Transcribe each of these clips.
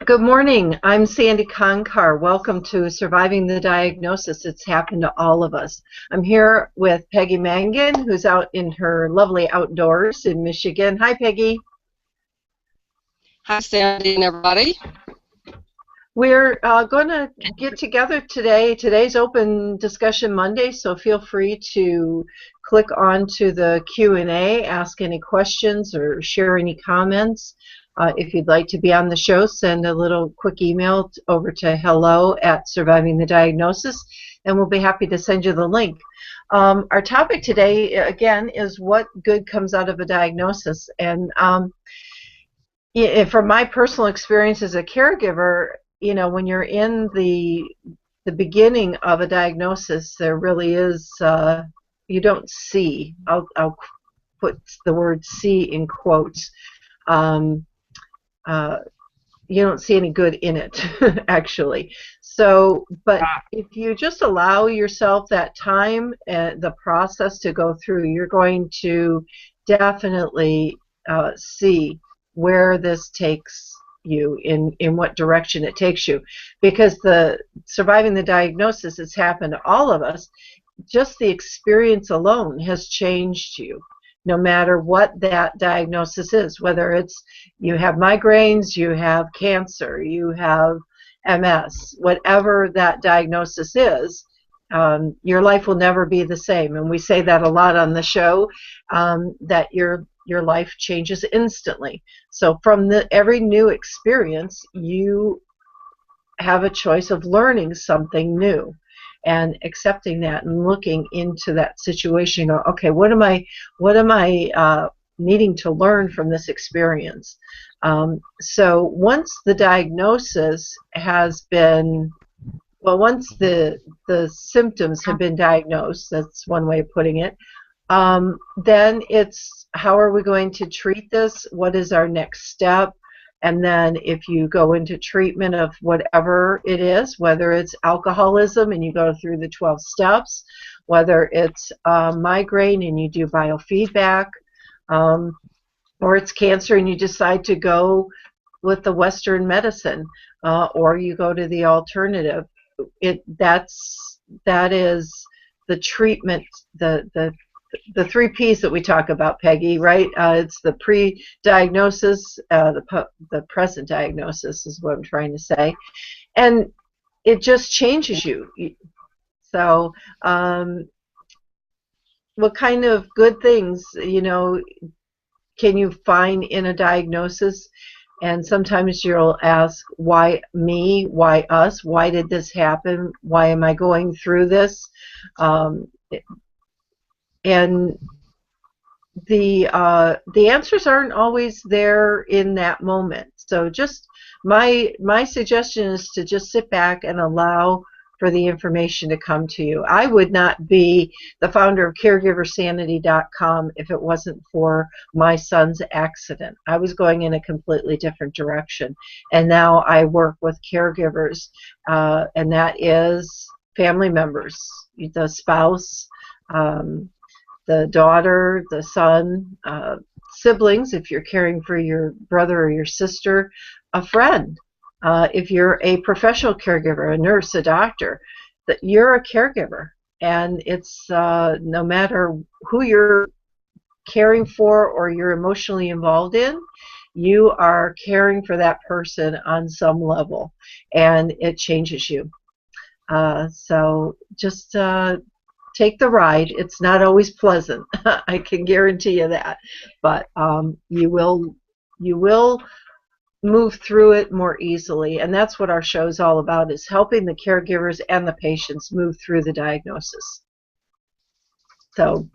Good morning. I'm Sandy Conkar. Welcome to Surviving the Diagnosis. It's happened to all of us. I'm here with Peggy Mangan, who's out in her lovely outdoors in Michigan. Hi, Peggy. Hi, Sandy and everybody. We're going to get together today. Today's Open Discussion Monday, so feel free to click onto the Q&A, ask any questions, or share any comments. If you'd like to be on the show, send a little quick email over to hello@survivingthediagnosis, and we'll be happy to send you the link. Our topic today, again, is what good comes out of a diagnosis. And from my personal experience as a caregiver, when you're in the beginning of a diagnosis, there really is, you don't see, I'll put the word see in quotes, you don't see any good in it, actually. So, but if you just allow yourself that time and the process to go through, you're going to definitely see where this takes you, in what direction it takes you. Because the surviving the diagnosis has happened to all of us. Just the experience alone has changed you, no matter what that diagnosis is, whether it's you have migraines, you have cancer, you have MS, whatever that diagnosis is, your life will never be the same. And we say that a lot on the show, that your life changes instantly. So from every new experience, you have a choice of learning something new and accepting that and looking into that situation. Go, okay, what am I needing to learn from this experience? So once the diagnosis has been, well, once the symptoms have been diagnosed, that's one way of putting it, then it's how are we going to treat this? What is our next step? And then if you go into treatment of whatever it is, whether it's alcoholism and you go through the 12 steps, whether it's migraine and you do biofeedback, or it's cancer and you decide to go with the Western medicine, or you go to the alternative, that is the treatment, the 3 P's that we talk about, Peggy, right? It's the pre-diagnosis, the present diagnosis is what I'm trying to say. And it just changes you. So what kind of good things, can you find in a diagnosis? And sometimes you'll ask, why me? Why us? Why did this happen? Why am I going through this? And the answers aren't always there in that moment. So just my suggestion is to just sit back and allow for the information to come to you. I would not be the founder of caregiversanity.com if it wasn't for my son's accident. I was going in a completely different direction, and now I work with caregivers, and that is family members, the spouse, the daughter, the son, siblings, if you're caring for your brother or your sister, a friend. If you're a professional caregiver, a nurse, a doctor, that you're a caregiver. And it's no matter who you're caring for or you're emotionally involved in, you are caring for that person on some level, and it changes you. So just take the ride. It's not always pleasant. I can guarantee you that, but you will move through it more easily, and that's what our show is all about: is helping the caregivers and the patients move through the diagnosis. So,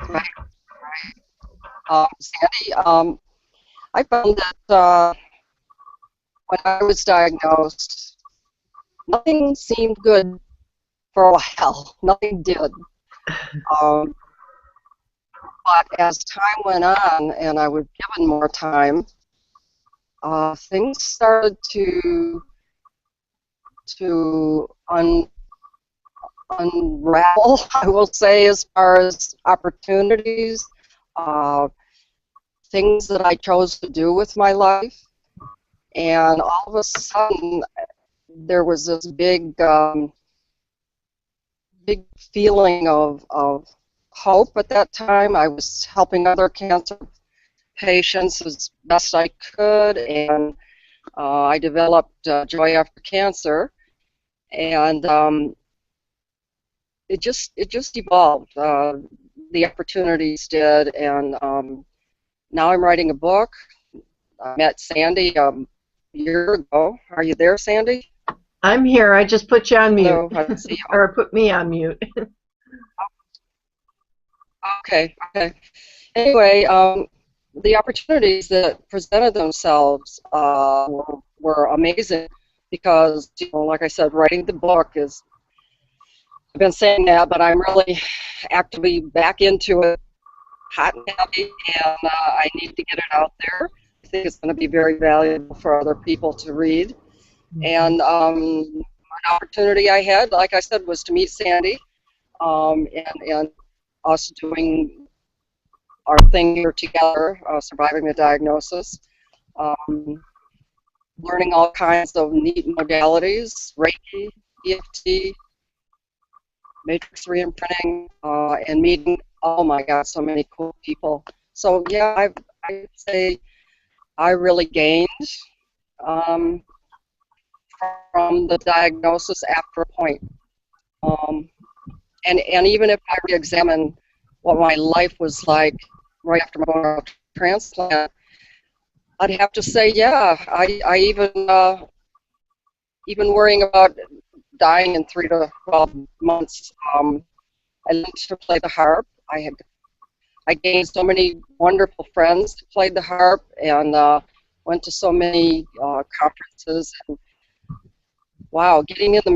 Sandy, I found that when I was diagnosed, nothing seemed good for a while. Nothing did. But as time went on and I was given more time, things started to unravel, I will say, as far as opportunities, things that I chose to do with my life. And all of a sudden, there was this big feeling of hope at that time. I was helping other cancer patients as best I could, and I developed Joy After Cancer, and it just evolved. The opportunities did, and now I'm writing a book. I met Sandy a year ago. Are you there, Sandy? I'm here. I just put you on mute, Hello, I don't see you. or put me on mute. Okay, okay. Anyway, the opportunities that presented themselves were amazing because, like I said, writing the book is, I've been saying that, but I'm really actively back into it, hot and heavy, and I need to get it out there. I think it's going to be very valuable for other people to read. Mhm. And an opportunity I had, like I said, was to meet Sandy, and us doing our thing here together, surviving the diagnosis, um, learning all kinds of neat modalities, Reiki, EFT, matrix reimprinting, and meeting, oh my God, so many cool people. So yeah, I'd say I really gained um, from the diagnosis after a point. Um, and even if I re-examine what my life was like right after my bone transplant, I'd have to say, yeah, I even worrying about dying in 3 to 12 months. I learned to play the harp. I gained so many wonderful friends who played the harp, and went to so many conferences. And wow, getting in the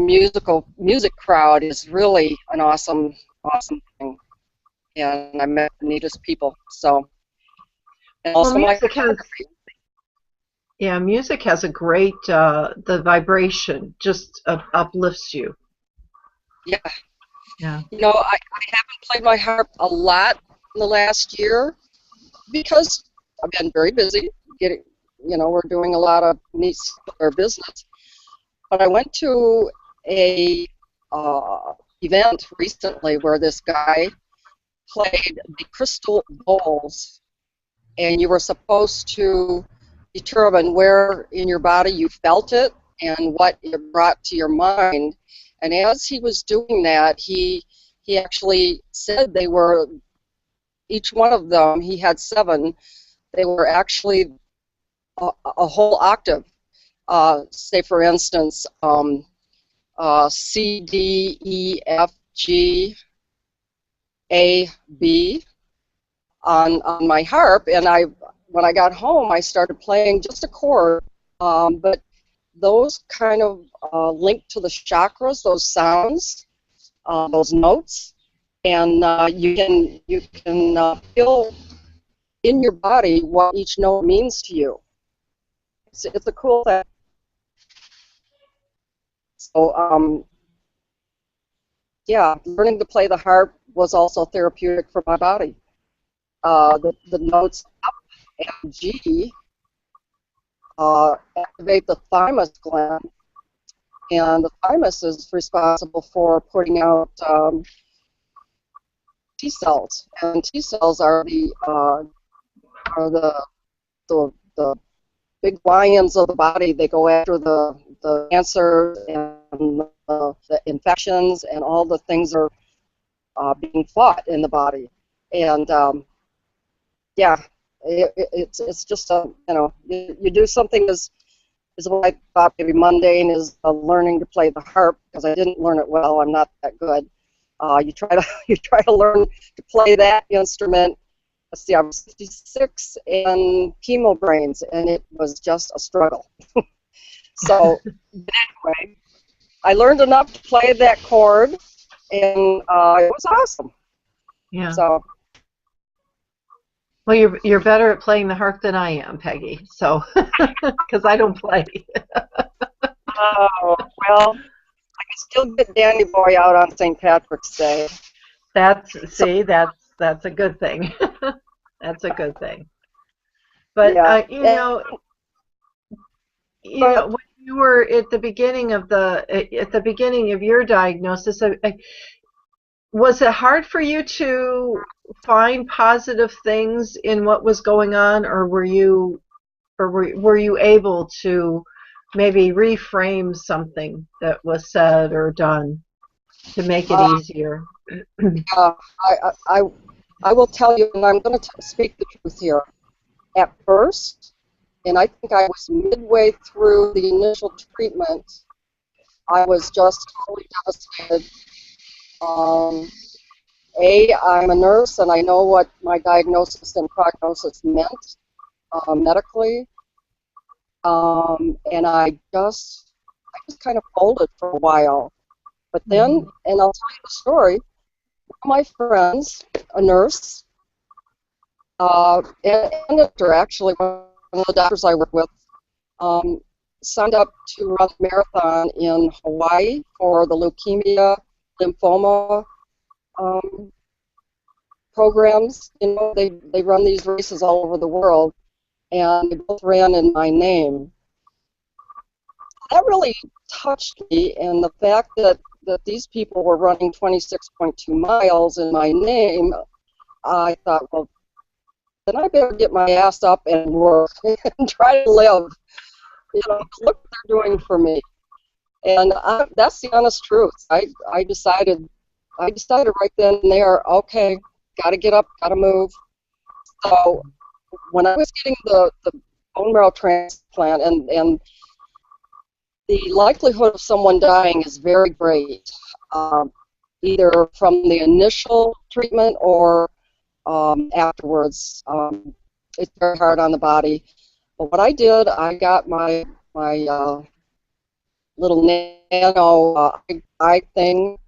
music crowd is really an awesome thing. And I met the neatest people. So, and Well, also my music has yeah, music has a great the vibration just uplifts you. yeah, Yeah. I haven't played my harp a lot in the last year because I've been very busy getting, we're doing a lot of neat stuff with our business. But I went to a event recently where this guy played the crystal bowls, and you were supposed to determine where in your body you felt it and what it brought to your mind. And as he was doing that, he actually said they were, each one of them, he had 7, they were actually a whole octave. Say, for instance, C, D, E, F, G, A, B on my harp, and when I got home, I started playing just a chord, but those kind of link to the chakras, those sounds, those notes, and you can feel in your body what each note means to you. It's a cool thing. So yeah, learning to play the harp was also therapeutic for my body. The notes and G activate the thymus gland, and the thymus is responsible for putting out T cells, and T cells are the big lions of the body. They go after the cancer and the infections and all the things that are being fought in the body. And yeah, it's just you do something is what I thought maybe mundane is learning to play the harp, because I didn't learn it well. I'm not that good. You try to you try to learn to play that instrument. Let's see, I was 56 and chemo brains, and it was just a struggle. So anyway, I learned enough to play that chord, and it was awesome. Yeah. So Well, you're better at playing the harp than I am, Peggy. So, because I don't play. oh well, I can still get Danny Boy out on St. Patrick's Day. So That's a good thing. That's a good thing. But yeah, you know, But when you were at the beginning of your diagnosis, was it hard for you to find positive things in what was going on, or were you able to maybe reframe something that was said or done to make it uh, easier? yeah, I will tell you, and I'm going to speak the truth here. At first, and I think I was midway through the initial treatment, I was just totally devastated. Um, I'm a nurse, and I know what my diagnosis and prognosis meant medically, and I just kind of folded for a while. But then, Mhm. and I'll tell you the story. One of my friends, a nurse, and a doctor, actually, one of the doctors I work with, um, signed up to run a marathon in Hawaii for the leukemia, lymphoma um, programs. They run these races all over the world, and they both ran in my name. That really touched me, and the fact that these people were running 26.2 miles in my name, I thought, well, then I better get my ass up and work and try to live. Look what they're doing for me. And that's the honest truth. I decided right then and there, okay, got to get up, got to move. So when I was getting the bone marrow transplant, and the likelihood of someone dying is very great, um, either from the initial treatment or afterwards. It's very hard on the body. But what I did, I got my little nano thing,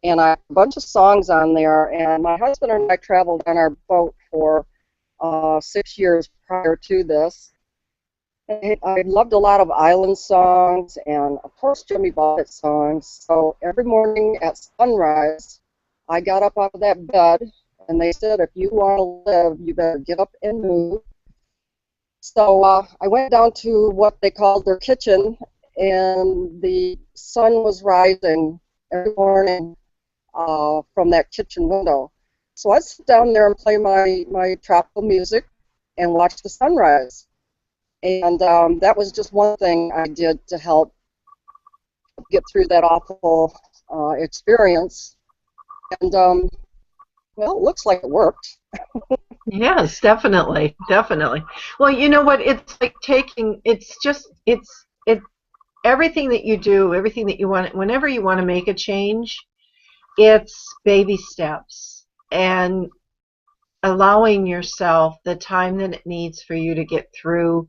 and I have a bunch of songs on there. And my husband and I traveled on our boat for 6 years prior to this. And I loved a lot of island songs and, of course, Jimmy Buffett songs. So every morning at sunrise, I got up out of that bed, and they said, if you want to live, you better get up and move. So I went down to what they called their kitchen, and the sun was rising every morning from that kitchen window. So I'd sit down there and play my tropical music and watch the sunrise. And that was just one thing I did to help get through that awful experience. And, well, it looks like it worked. Yes, definitely, definitely. Well, you know what? It's like taking. It's everything that you do, everything that you want. Whenever you want to make a change, it's baby steps and allowing yourself the time that it needs for you to get through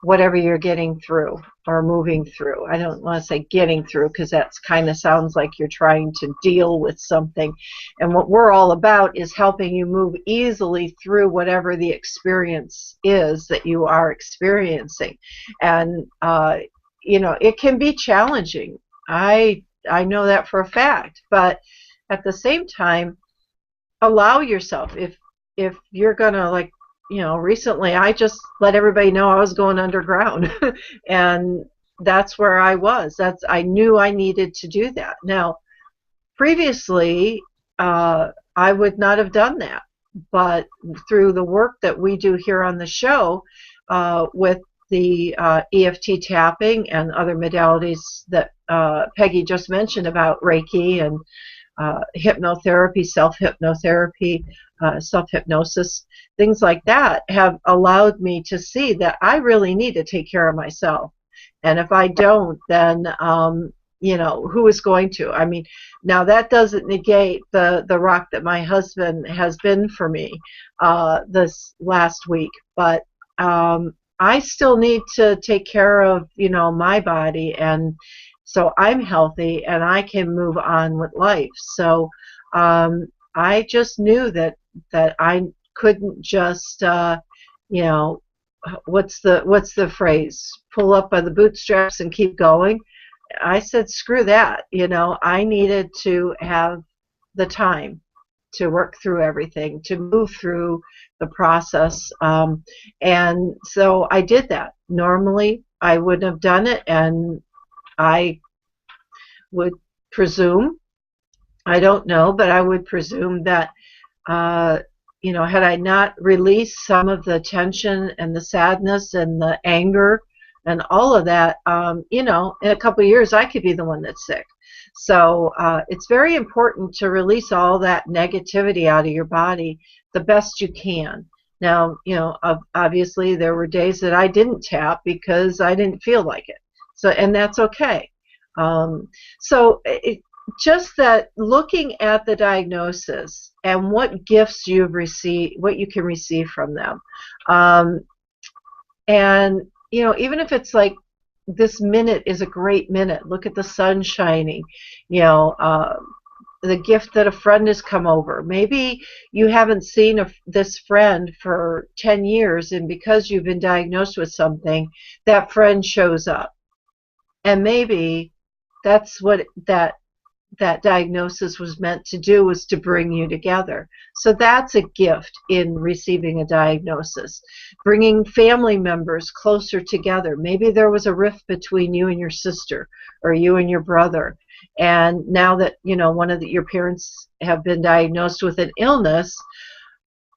whatever you're getting through or moving through. I don't want to say getting through because that's kind of sounds like you're trying to deal with something. And what we're all about is helping you move easily through whatever the experience is that you are experiencing. And it can be challenging. I know that for a fact, but at the same time, allow yourself if you're gonna like recently I just let everybody know I was going underground and that's where I was. That's I knew I needed to do that. Now previously I would not have done that, but through the work that we do here on the show with the EFT tapping and other modalities that Peggy just mentioned about Reiki and hypnotherapy, self hypnosis, things like that have allowed me to see that I really need to take care of myself. And if I don't, then who is going to? I mean, now that doesn't negate the rock that my husband has been for me this last week, but I still need to take care of my body, and so I'm healthy and I can move on with life. So I just knew that I couldn't just you know what's the phrase, pull up by the bootstraps and keep going. I said screw that. I needed to have the time to work through everything, to move through the process. And so I did that. Normally, I wouldn't have done it, and I would presume, I don't know, but I would presume that, uh, had I not released some of the tension and the sadness and the anger and all of that, in a couple of years, I could be the one that's sick. So it's very important to release all that negativity out of your body the best you can. Now, obviously there were days that I didn't tap because I didn't feel like it. So, and that's okay. Um, so just that looking at the diagnosis and what gifts you've received, what you can receive from them. Um, and, even if it's like this minute is a great minute, look at the sun shining, you know, uh, the gift that a friend has come over. Maybe you haven't seen this friend for 10 years, and because you've been diagnosed with something, that friend shows up. And maybe that's what that diagnosis was meant to do, was to bring you together. So that's a gift in receiving a diagnosis. Bringing family members closer together. Maybe there was a rift between you and your sister or you and your brother. And now that, one of your parents have been diagnosed with an illness,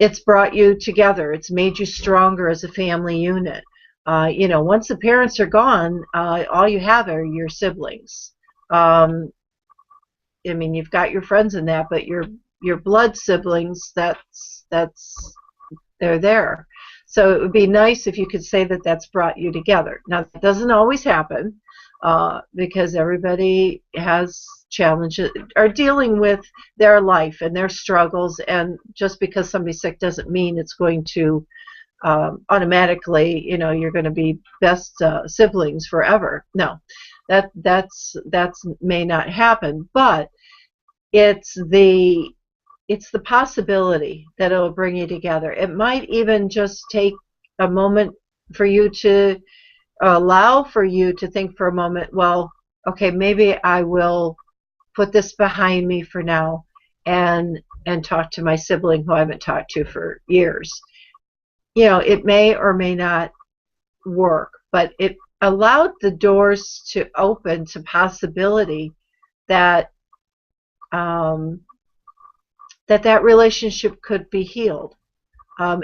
it's brought you together. It's made you stronger as a family unit. Once the parents are gone, all you have are your siblings. Um, I mean, you've got your friends in that, but your blood siblings, that's they're there. So it would be nice if you could say that that's brought you together. Now, that doesn't always happen because everybody has challenges, are dealing with their life and their struggles, and just because somebody's sick doesn't mean it's going to automatically, you're going to be best siblings forever. No, that's may not happen, but it's the possibility that it will bring you together. It might even just take a moment for you to allow for you to think for a moment, well, okay, maybe I will put this behind me for now and talk to my sibling who I haven't talked to for years. It may or may not work, but it allowed the doors to open to possibility that um, that relationship could be healed.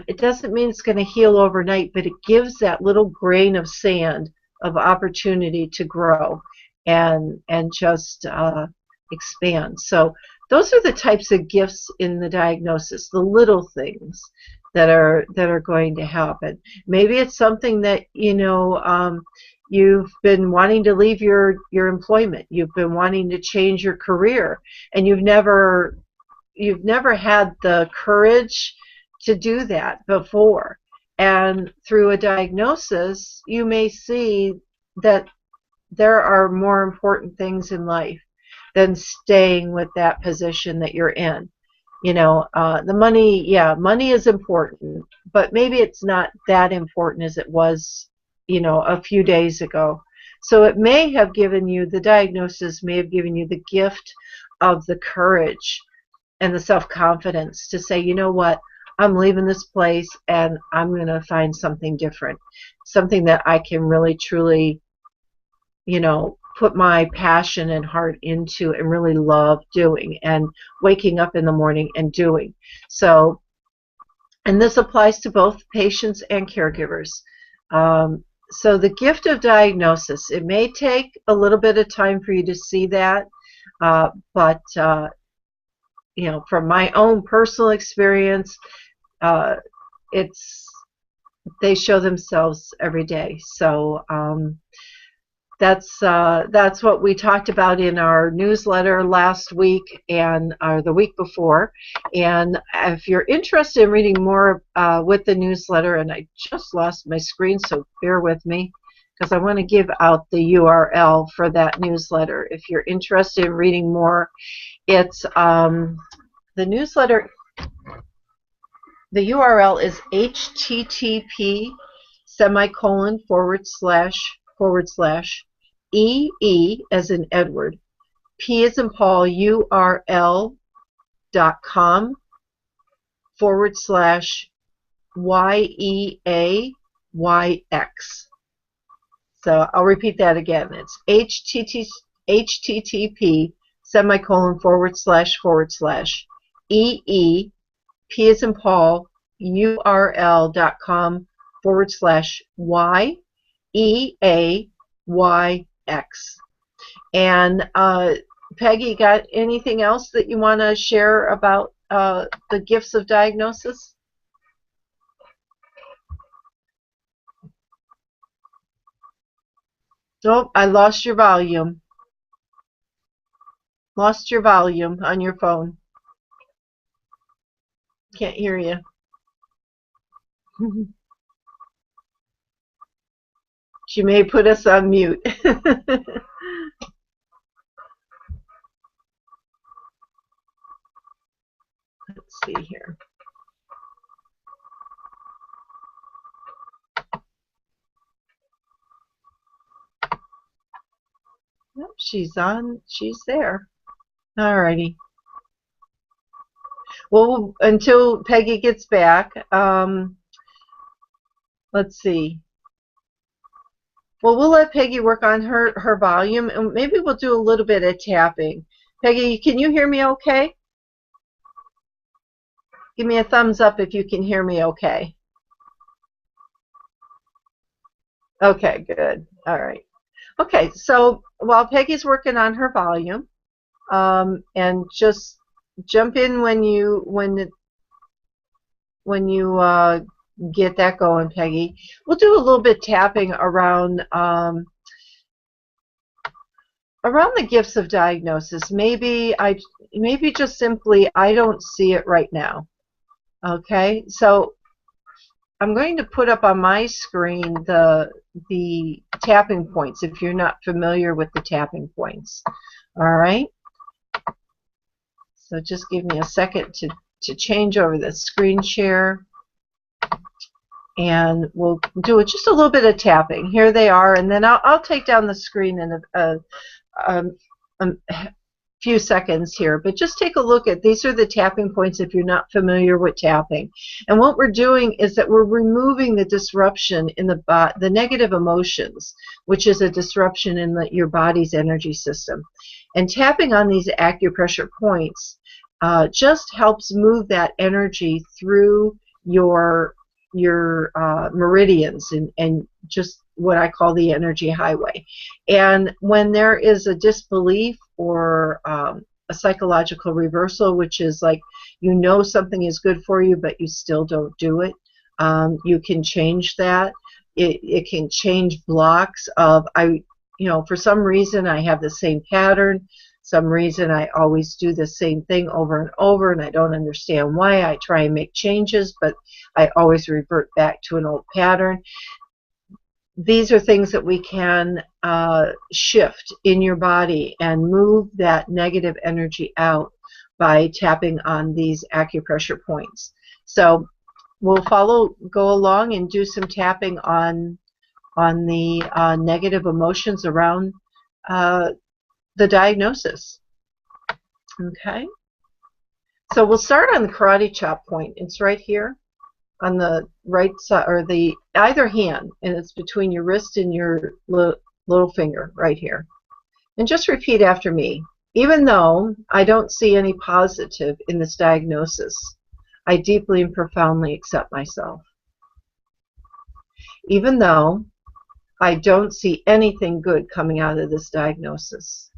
It doesn't mean it's going to heal overnight, but it gives that little grain of sand of opportunity to grow and just expand. So those are the types of gifts in the diagnosis, the little things that are going to happen. Maybe it's something that you've been wanting to leave your employment. You've been wanting to change your career, and you've never had the courage to do that before. And through a diagnosis, you may see that there are more important things in life than staying with that position that you're in. The money, yeah, money is important, but maybe it's not that important as it was, a few days ago. So it may have given you, the diagnosis may have given you the gift of the courage and the self-confidence to say, you know what, I'm leaving this place and I'm going to find something different, something that I can really truly, put my passion and heart into and really love doing, and waking up in the morning and doing. So, and this applies to both patients and caregivers. So the gift of diagnosis, it may take a little bit of time for you to see that, but from my own personal experience, it's they show themselves every day. So that's what we talked about in our newsletter last week and the week before. And if you're interested in reading more with the newsletter, and I just lost my screen, so bear with me because I want to give out the URL for that newsletter. If you're interested in reading more, it's the newsletter. The URL is http:////EE as in Edward, P as in Paul, URL.com/YEAYX. So I'll repeat that again. It's http semicolon / EE P as in Paul URL.com / YEAYX. And Peggy, got anything else that you want to share about the gifts of diagnosis? Oh, I lost your volume. Lost your volume on your phone. Can't hear you. She may put us on mute. Let's see here. Nope, she's on. She's there. Alrighty. Well, until Peggy gets back, let's see. Well, we'll let Peggy work on her volume, and maybe we'll do a little bit of tapping. Peggy, can you hear me okay? Give me a thumbs up if you can hear me okay. Okay, good. All right. Okay, so while Peggy's working on her volume, and just jump in when you get that going, Peggy. We'll do a little bit tapping around around the gifts of diagnosis. Maybe just simply I don't see it right now. Okay, so I'm going to put up on my screen the tapping points if you're not familiar with the tapping points. All right. So just give me a second to change over the screen share, and we'll do just a little bit of tapping. Here they are, and then I'll take down the screen in a few seconds here, but just take a look at these are the tapping points if you're not familiar with tapping. And what we're doing is that we're removing the disruption in the negative emotions, which is a disruption in your body's energy system. And tapping on these acupressure points just helps move that energy through your meridians and just what I call the energy highway. And when there is a disbelief or a psychological reversal, which is like you know something is good for you but you still don't do it, you can change that. It can change blocks of for some reason I have the same pattern, some reason I always do the same thing over and over, and I don't understand why. I try and make changes, but I always revert back to an old pattern. These are things that we can shift in your body and move that negative energy out by tapping on these acupressure points. So we'll go along and do some tapping on the negative emotions around the diagnosis. Okay. So we'll start on the karate chop point. It's right here on the right side, or the either hand, and it's between your wrist and your little finger right here. And just repeat after me. Even though I don't see any positive in this diagnosis, I deeply and profoundly accept myself. Even though I don't see anything good coming out of this diagnosis,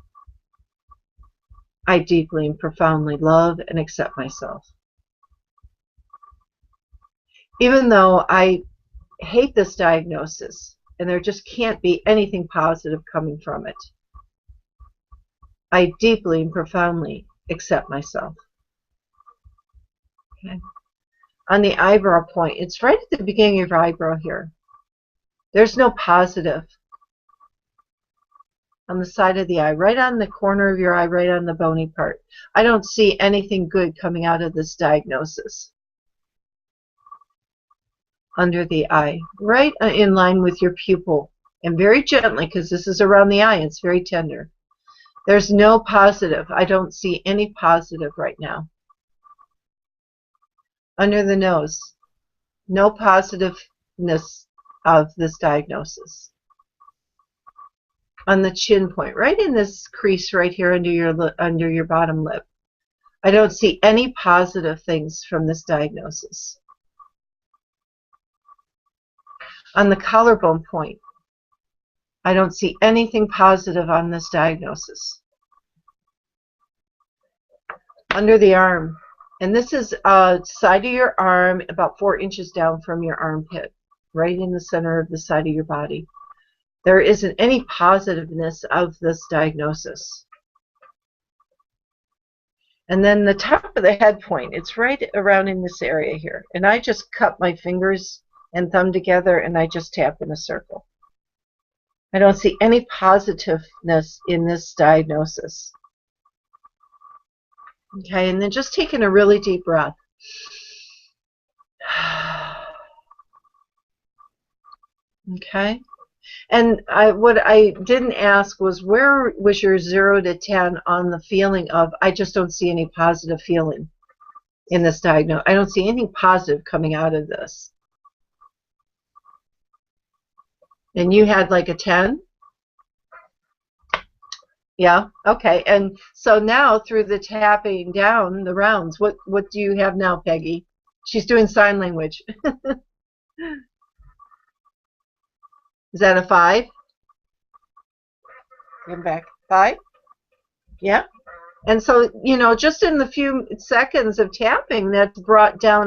I deeply and profoundly love and accept myself. Even though I hate this diagnosis and there just can't be anything positive coming from it, I deeply and profoundly accept myself. Okay. On the eyebrow point, it's right at the beginning of your eyebrow here. There's no positive on the side of the eye, right on the corner of your eye, right on the bony part. I don't see anything good coming out of this diagnosis. Under the eye, right in line with your pupil, and very gently, because this is around the eye, it's very tender. There's no positive. I don't see any positive right now. Under the nose, no positiveness of this diagnosis. on the chin point, right in this crease right here under your bottom lip. I don't see any positive things from this diagnosis. On the collarbone point, I don't see anything positive on this diagnosis. Under the arm, and this is side of your arm, about 4 inches down from your armpit, right in the center of the side of your body. There isn't any positiveness of this diagnosis. And then the top of the head point, it's right around in this area here. And I just cup my fingers and thumb together and I just tap in a circle. I don't see any positiveness in this diagnosis. Okay, and then just taking a really deep breath. Okay. And what I didn't ask was, where was your 0 to 10 on the feeling of, I just don't see any positive feeling in this diagnosis. I don't see anything positive coming out of this. And you had like a 10? Yeah, okay. And so now through the tapping down the rounds, what do you have now, Peggy? She's doing sign language. Is that a 5? Come back. 5? Yeah. And so, you know, just in the few seconds of tapping, that's brought down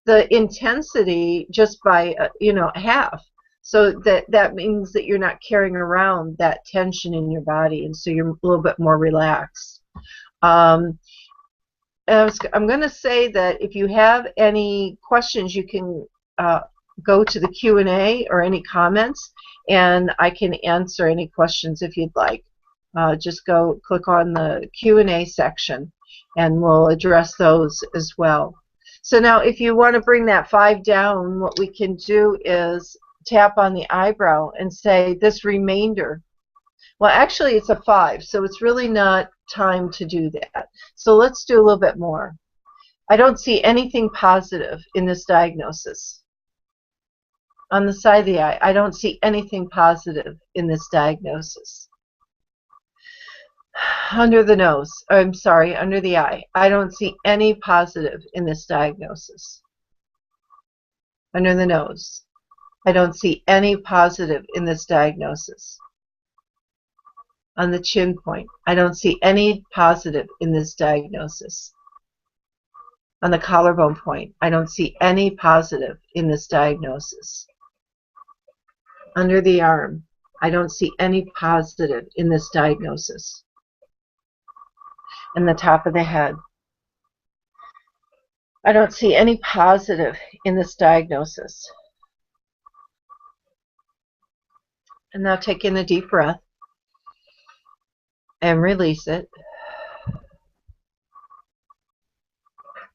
the intensity just by, you know, half. So that means that you're not carrying around that tension in your body, and so you're a little bit more relaxed. I'm going to say that if you have any questions, you can go to the Q&A or any comments, and I can answer any questions if you'd like. Just go click on the Q&A section, and we'll address those as well. So now if you want to bring that 5 down, what we can do is tap on the eyebrow and say, this remainder. Well, actually it's a 5, so it's really not time to do that. So let's do a little bit more. I don't see anything positive in this diagnosis. On the side of the eye, I don't see anything positive in this diagnosis. Under the nose, I'm sorry, under the eye, I don't see any positive in this diagnosis. Under the nose, I don't see any positive in this diagnosis. On the chin point, I don't see any positive in this diagnosis. On the collarbone point, I don't see any positive in this diagnosis. Under the arm, I don't see any positive in this diagnosis. And the top of the head, I don't see any positive in this diagnosis. And now take in a deep breath and release it.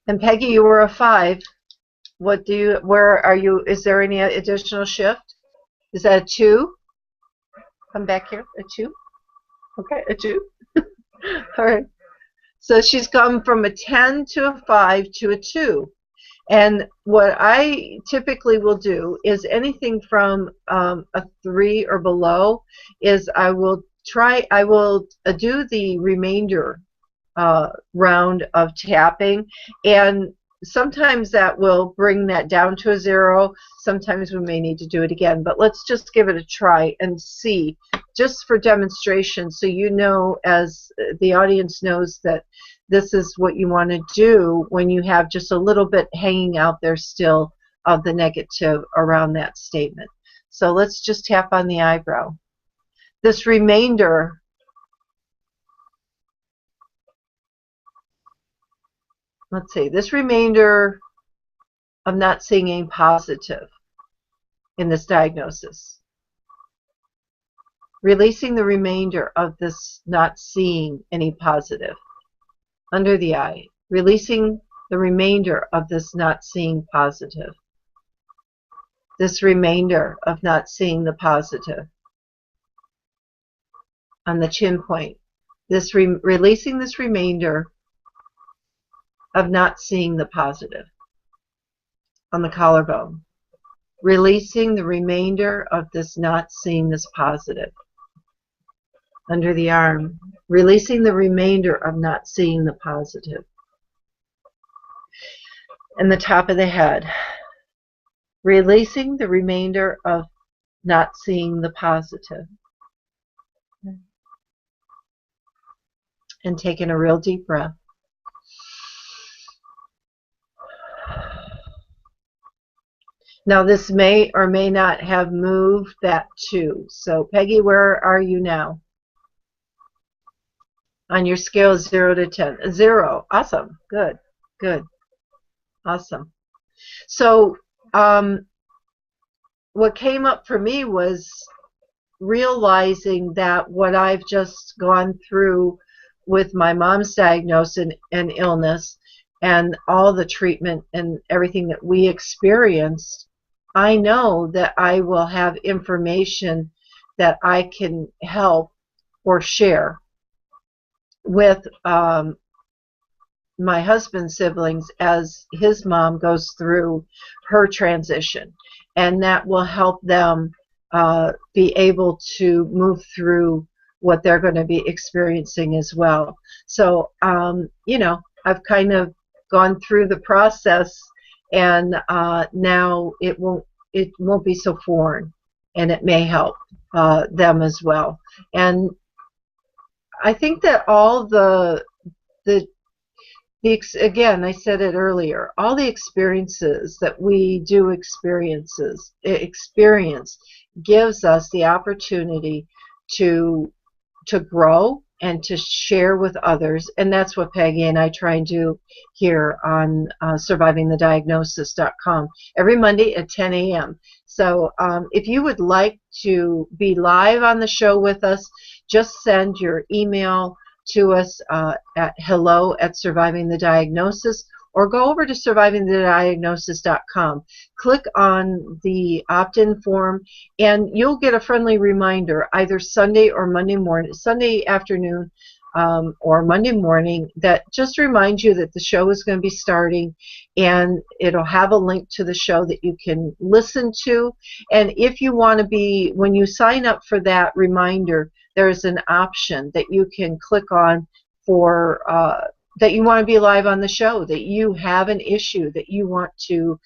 And Peggy, you were a 5. Where are you? Is there any additional shift? Is that a 2? Come back here, a 2? Okay, a 2. All right. So she's come from a 10 to a 5 to a 2. And what I typically will do is anything from a 3 or below is I will do the remainder round of tapping, and sometimes that will bring that down to a 0. Sometimes we may need to do it again, but let's just give it a try and see, just for demonstration, so you know, as the audience knows, that this is what you want to do when you have just a little bit hanging out there still of the negative around that statement. So let's just tap on the eyebrow. This remainder, let's see, this remainder of not seeing any positive in this diagnosis. Releasing the remainder of this not seeing any positive. Under the eye, releasing the remainder of this not seeing positive. This remainder of not seeing the positive. On the chin point, releasing this remainder of not seeing the positive. On the collarbone, releasing the remainder of this not seeing this positive. under the arm, releasing the remainder of not seeing the positive. And the top of the head, releasing the remainder of not seeing the positive. And taking a real deep breath. Now this may or may not have moved that too. So Peggy, where are you now? On your scale of 0 to 10. 0. Awesome. Good. Good. Awesome. So what came up for me was realizing that what I've just gone through with my mom's diagnosis and illness and all the treatment and everything that we experienced, I know that I will have information that I can help or share with my husband's siblings as his mom goes through her transition, and that will help them be able to move through what they're going to be experiencing as well. So, you know, I've kind of gone through the process, and now it won't be so foreign, and it may help them as well. And I think that all again, I said it earlier, all the experiences that we do experience gives us the opportunity to grow and to share with others, and that's what Peggy and I try and do here on survivingthediagnosis.com every Monday at 10 a.m. So if you would like to be live on the show with us, just send your email to us at hello@survivingthediagnosis, or go over to survivingthediagnosis.com. Click on the opt-in form, and you'll get a friendly reminder either Sunday or Monday morning, Sunday afternoon or Monday morning, that just reminds you that the show is going to be starting, and it'll have a link to the show that you can listen to. And if you want to be, when you sign up for that reminder, there's an option that you can click on for that you want to be live on the show, that you have an issue that you want to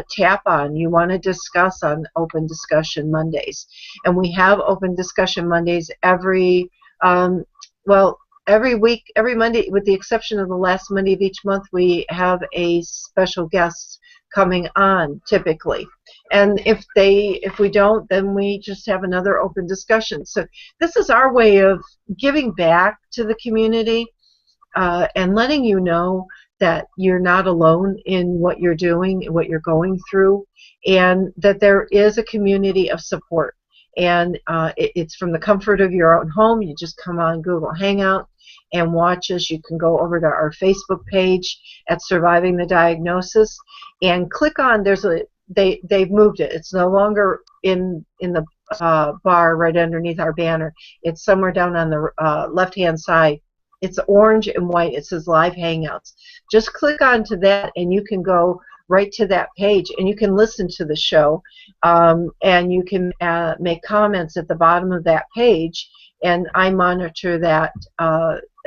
tap on, you want to discuss on Open Discussion Mondays. And we have Open Discussion Mondays every week, every Monday, with the exception of the last Monday of each month. We have a special guest coming on typically. And if we don't, then we just have another open discussion. So this is our way of giving back to the community and letting you know that you're not alone in what you're doing, what you're going through, and that there is a community of support. And it's from the comfort of your own home. You just come on Google Hangout and watch us. You can go over to our Facebook page at Surviving the Diagnosis and click on, they've moved it. It's no longer in the bar right underneath our banner. It's somewhere down on the left-hand side. It's orange and white. It says Live Hangouts. Just click onto that, and you can go right to that page, and you can listen to the show, and you can make comments at the bottom of that page, and I monitor that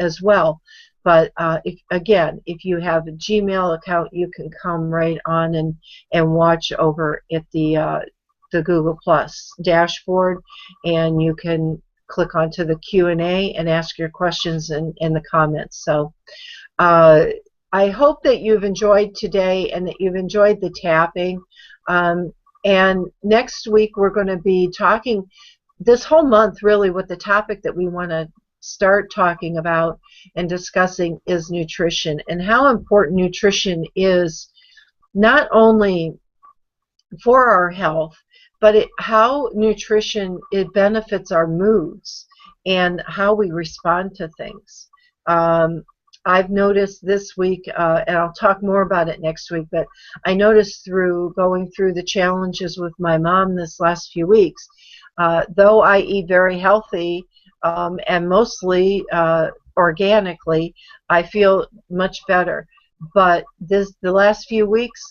as well. But if you have a Gmail account, you can come right on and watch over at the Google Plus dashboard, and you can click onto the Q&A and ask your questions in the comments. So I hope that you've enjoyed today and that you've enjoyed the tapping. And next week we're going to be talking, this whole month really, what the topic that we want to start talking about and discussing is nutrition, and how important nutrition is, not only for our health, but how nutrition, it benefits our moods and how we respond to things. I've noticed this week, and I'll talk more about it next week, but I noticed through going through the challenges with my mom this last few weeks, though I eat very healthy and mostly organically, I feel much better. But the last few weeks,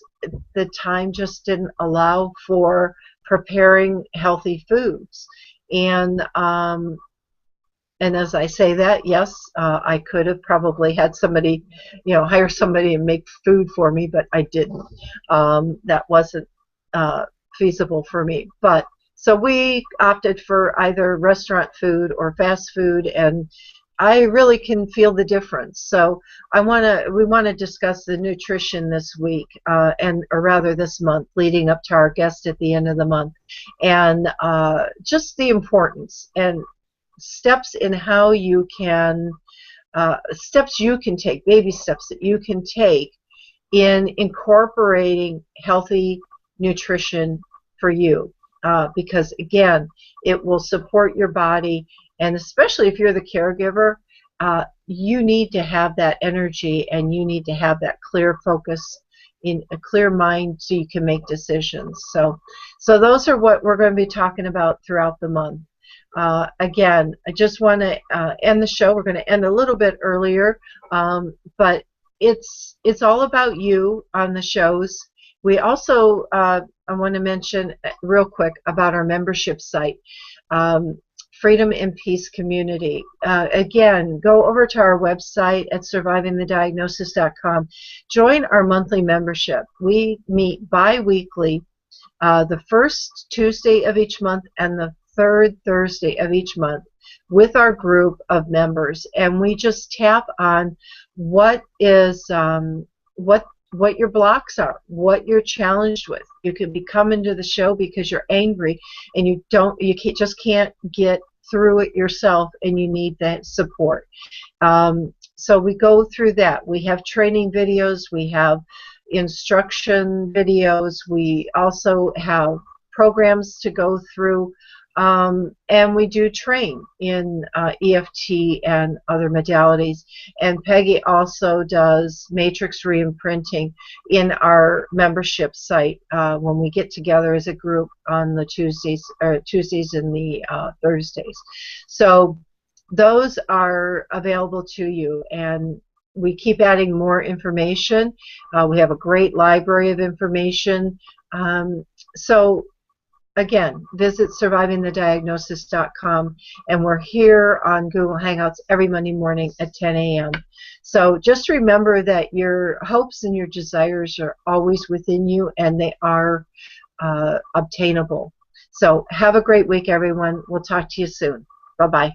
the time just didn't allow for preparing healthy foods, and And as I say that, yes, I could have probably had somebody, hire somebody and make food for me, but I didn't. That wasn't uh, feasible for me. But so we opted for either restaurant food or fast food, and I really can feel the difference. So we want to discuss the nutrition this week, or rather this month, leading up to our guest at the end of the month, and just the importance and steps in how you can steps you can take, baby steps that you can take in incorporating healthy nutrition for you, because again, it will support your body, and especially if you're the caregiver, you need to have that energy and you need to have that clear focus in a clear mind so you can make decisions. So those are what we're going to be talking about throughout the month. Again, I just want to end the show. We're going to end a little bit earlier, but it's all about you on the shows. We also, I want to mention real quick about our membership site, Freedom and Peace Community. Again, go over to our website at survivingthediagnosis.com. Join our monthly membership. We meet bi-weekly, the first Tuesday of each month and the third Thursday of each month with our group of members, and we just tap on what is what your blocks are, what you're challenged with. You could be coming to the show because you're angry and you just can't get through it yourself, and you need that support. So we go through that. We have training videos, we have instruction videos, we also have programs to go through, and we do train in EFT and other modalities. And Peggy also does matrix reimprinting in our membership site when we get together as a group on the Tuesdays and the Thursdays. So those are available to you, and we keep adding more information. We have a great library of information. So again, visit survivingthediagnosis.com, and we're here on Google Hangouts every Monday morning at 10 a.m. So just remember that your hopes and your desires are always within you, and they are obtainable. So have a great week, everyone. We'll talk to you soon. Bye-bye.